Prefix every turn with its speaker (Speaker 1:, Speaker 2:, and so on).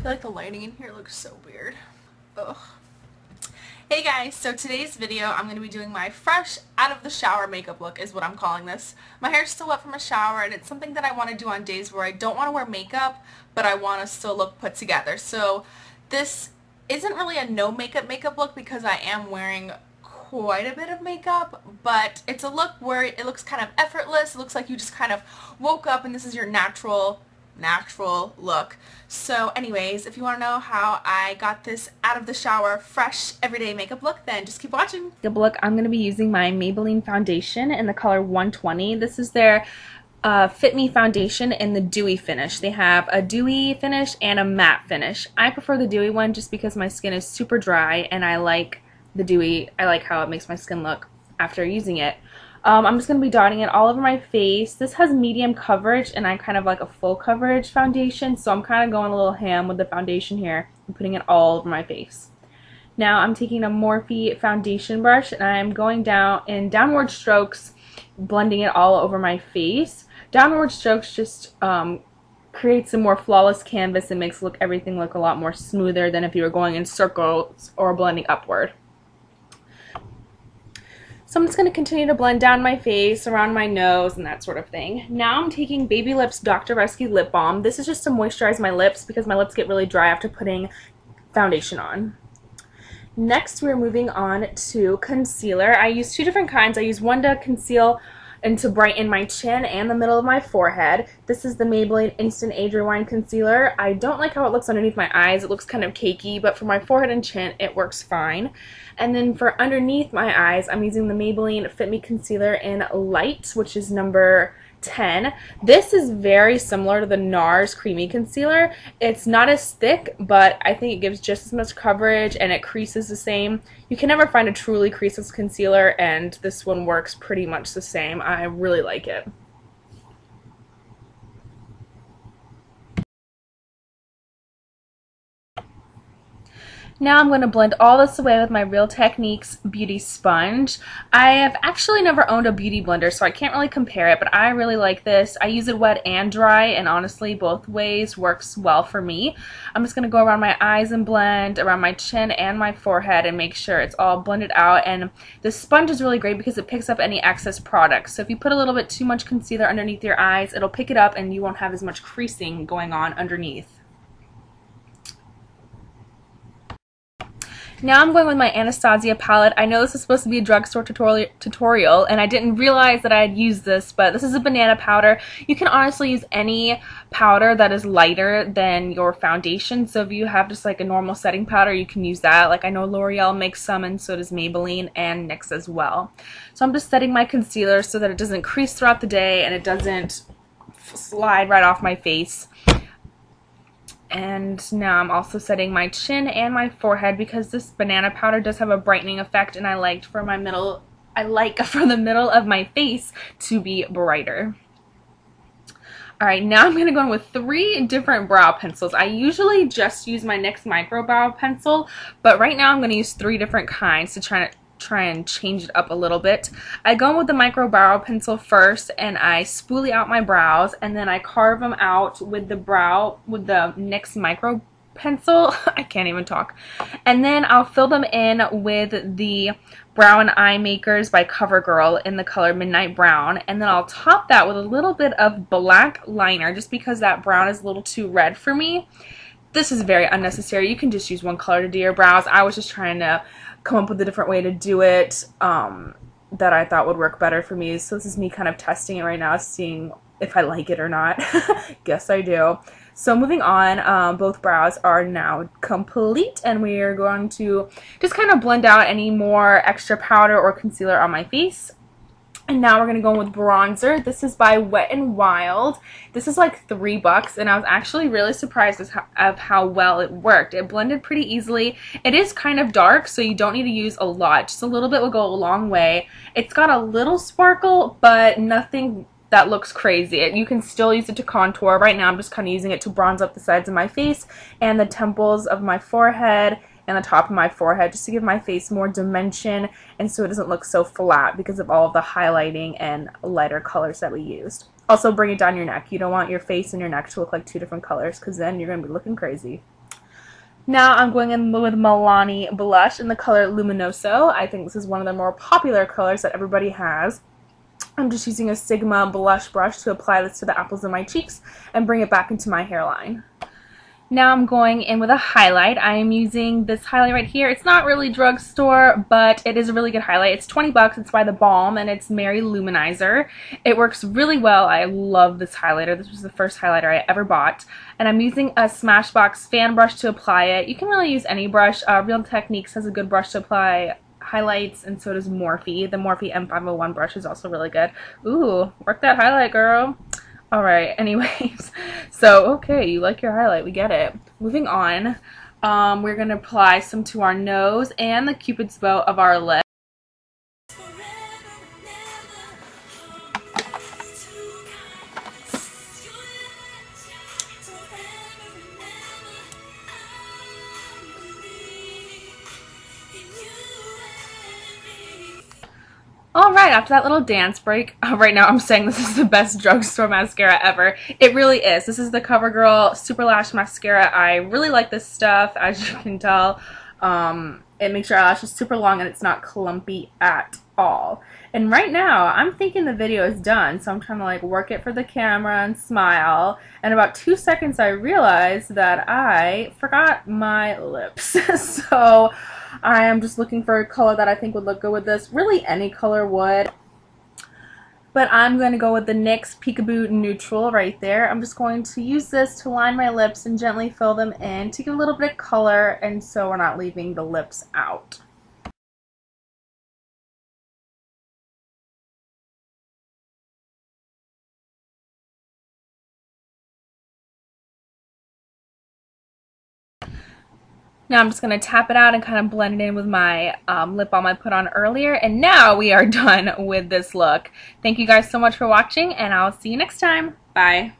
Speaker 1: I feel like the lighting in here looks so weird. Ugh. Hey guys, so today's video I'm going to be doing my fresh out of the shower makeup look is what I'm calling this. My hair's still wet from a shower and it's something that I want to do on days where I don't want to wear makeup but I want to still look put together. So this isn't really a no makeup look because I am wearing quite a bit of makeup, but it's a look where it looks kind of effortless. It looks like you just kind of woke up and this is your natural look. So anyways, if you want to know how I got this out of the shower fresh everyday makeup look, then just keep watching. The look, I'm going to be using my Maybelline foundation in the color 120. This is their Fit Me Foundation in the dewy finish. They have a dewy finish and a matte finish. I prefer the dewy one just because my skin is super dry and I like the dewy. I like how it makes my skin look after using it. I'm just going to be dotting it all over my face. This has medium coverage and I kind of like a full coverage foundation, so I'm kind of going a little ham with the foundation here and putting it all over my face. Now I'm taking a Morphe foundation brush and I'm going down in downward strokes, blending it all over my face. Downward strokes just creates a more flawless canvas and makes everything look a lot more smoother than if you were going in circles or blending upward. So I'm just going to continue to blend down my face, around my nose, and that sort of thing. Now I'm taking Baby Lips Dr. Rescue Lip Balm. This is just to moisturize my lips because my lips get really dry after putting foundation on. Next, we're moving on to concealer. I use two different kinds. I use one to conceal and to brighten my chin and the middle of my forehead. This is the Maybelline Instant Age Rewind Concealer. I don't like how it looks underneath my eyes. It looks kind of cakey, but for my forehead and chin, it works fine. And then for underneath my eyes, I'm using the Maybelline Fit Me Concealer in Light, which is number 10. This is very similar to the NARS Creamy Concealer. It's not as thick, but I think it gives just as much coverage and it creases the same. You can never find a truly creaseless concealer, and this one works pretty much the same. I really like it. Now I'm going to blend all this away with my Real Techniques Beauty Sponge. I have actually never owned a beauty blender, so I can't really compare it, but I really like this. I use it wet and dry, and honestly, both ways works well for me. I'm just going to go around my eyes and blend, around my chin and my forehead, and make sure it's all blended out. And the sponge is really great because it picks up any excess products. So if you put a little bit too much concealer underneath your eyes, it'll pick it up and you won't have as much creasing going on underneath. Now I'm going with my Anastasia palette. I know this is supposed to be a drugstore tutorial, and I didn't realize that I had used this, but this is a banana powder. You can honestly use any powder that is lighter than your foundation, so if you have just like a normal setting powder, you can use that. Like I know L'Oreal makes some, and so does Maybelline and NYX as well. So I'm just setting my concealer so that it doesn't crease throughout the day and it doesn't slide right off my face. And now I'm also setting my chin and my forehead because this banana powder does have a brightening effect, and I like for the middle of my face to be brighter. Alright, now I'm going to go in with 3 different brow pencils. I usually just use my NYX Micro Brow Pencil, but right now I'm going to use 3 different kinds to try and change it up a little bit. I go in with the Micro Brow Pencil first, and I spoolie out my brows, and then I carve them out with the NYX Micro Pencil. I can't even talk. And then I'll fill them in with the Brow and Eye Makers by CoverGirl in the color Midnight Brown, and then I'll top that with a little bit of black liner just because that brown is a little too red for me. This is very unnecessary. You can just use one color to do your brows. I was just trying to come up with a different way to do it that I thought would work better for me. So this is me kind of testing it right now, seeing if I like it or not. Guess I do. So moving on, both brows are now complete, and we are going to just kind of blend out any more extra powder or concealer on my face. And now we're going to go in with bronzer. This is by Wet n Wild. This is like $3, and I was actually really surprised of how well it worked. It blended pretty easily. It is kind of dark, so you don't need to use a lot. Just a little bit will go a long way. It's got a little sparkle, but nothing that looks crazy. You can still use it to contour. Right now I'm just kind of using it to bronze up the sides of my face and the temples of my forehead and the top of my forehead, just to give my face more dimension and so it doesn't look so flat because of all of the highlighting and lighter colors that we used. Also, bring it down your neck. You don't want your face and your neck to look like 2 different colors because then you're going to be looking crazy. Now I'm going in with Milani blush in the color Luminoso. I think this is one of the more popular colors that everybody has. I'm just using a Sigma blush brush to apply this to the apples of my cheeks and bring it back into my hairline. Now I'm going in with a highlight. I am using this highlight right here. It's not really drugstore, but it is a really good highlight. It's 20 bucks. It's by The Balm, and it's Mary Luminizer. It works really well. I love this highlighter. This was the first highlighter I ever bought. And I'm using a Smashbox fan brush to apply it. You can really use any brush. Real Techniques has a good brush to apply highlights, and so does Morphe. The Morphe M501 brush is also really good. Ooh, work that highlight, girl. Alright, anyways, so, okay, you like your highlight, we get it. Moving on, we're going to apply some to our nose and the cupid's bow of our lip. Alright, after that little dance break, right now I'm saying this is the best drugstore mascara ever. It really is. This is the CoverGirl Super Lash Mascara. I really like this stuff, as you can tell. It makes your eyelashes super long and it's not clumpy at all. And right now, I'm thinking the video is done, so I'm trying to like work it for the camera and smile. And about 2 seconds I realized that I forgot my lips. So I am just looking for a color that I think would look good with this. Really any color would. But I'm going to go with the NYX Peekaboo Neutral right there. I'm just going to use this to line my lips and gently fill them in to give a little bit of color, and so we're not leaving the lips out. Now I'm just going to tap it out and kind of blend it in with my lip balm I put on earlier. And now we are done with this look. Thank you guys so much for watching, and I'll see you next time. Bye.